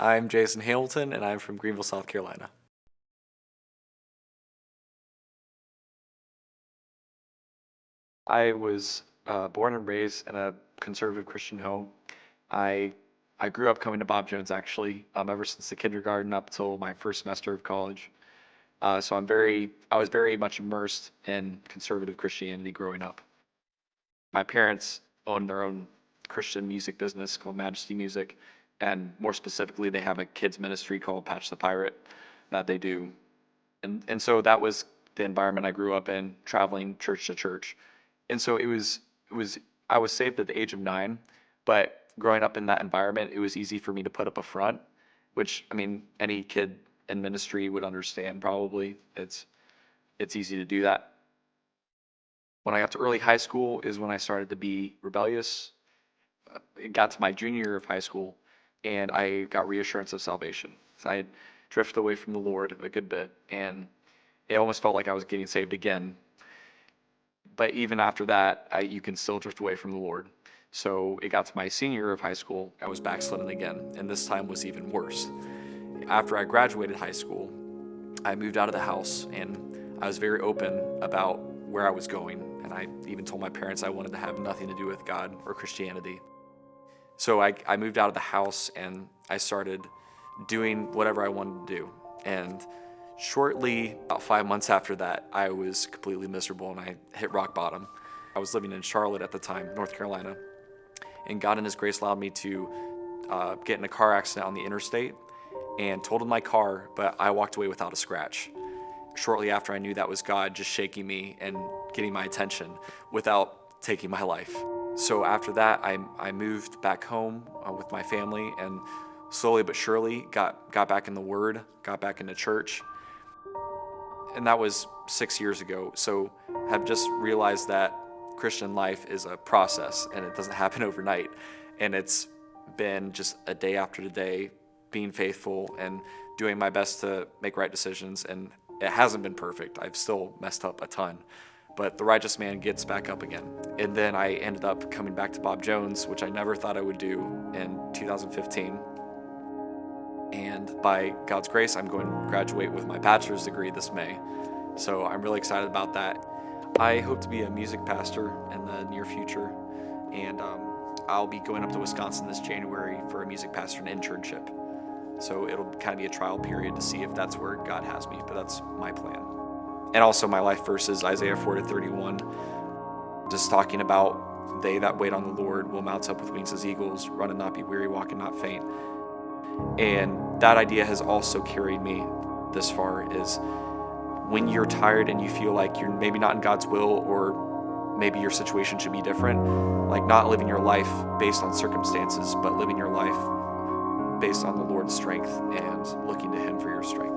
I'm Jason Hamilton, and I'm from Greenville, South Carolina. I was born and raised in a conservative Christian home. I I grew up coming to Bob Jones actually, ever since the kindergarten up till my first semester of college. So I was very much immersed in conservative Christianity growing up. My parents own their own Christian music business called Majesty Music, and more specifically, they have a kids ministry called Patch the Pirate that they do. And so that was the environment I grew up in, traveling church to church. And so it was I was saved at the age of 9, but growing up in that environment, it was easy for me to put up a front, which I mean any kid in ministry would understand probably. It's easy to do that. When I got to early high school is when I started to be rebellious. It got to my junior year of high school, and I got reassurance of salvation. So I had drifted away from the Lord a good bit, and it almost felt like I was getting saved again. But even after that, you can still drift away from the Lord. So it got to my senior year of high school, I was backslidden again, and this time was even worse. After I graduated high school, I moved out of the house, and I was very open about where I was going, and I even told my parents I wanted to have nothing to do with God or Christianity. So I moved out of the house, and I started doing whatever I wanted to do. And shortly, about 5 months after that, I was completely miserable and I hit rock bottom. I was living in Charlotte at the time, North Carolina, and God in His grace allowed me to get in a car accident on the interstate and totaled my car, but I walked away without a scratch. Shortly after, I knew that was God just shaking me and getting my attention without taking my life. So after that, I moved back home with my family, and slowly but surely got back in the Word, got back into church. And that was 6 years ago. So have just realized that Christian life is a process and it doesn't happen overnight. And it's been just a day after day, being faithful and doing my best to make right decisions. And it hasn't been perfect. I've still messed up a ton, but the righteous man gets back up again. And then I ended up coming back to Bob Jones, which I never thought I would do, in 2015. And by God's grace, I'm going to graduate with my bachelor's degree this May. So I'm really excited about that. I hope to be a music pastor in the near future, and I'll be going up to Wisconsin this January for a music pastor internship. So it'll kind of be a trial period to see if that's where God has me, but that's my plan. And also my life verse is Isaiah 4:31, just talking about they that wait on the Lord will mount up with wings as eagles, run and not be weary, walk and not faint. And that idea has also carried me this far, is when you're tired and you feel like you're maybe not in God's will, or maybe your situation should be different, like not living your life based on circumstances, but living your life based on the Lord's strength and looking to Him for your strength.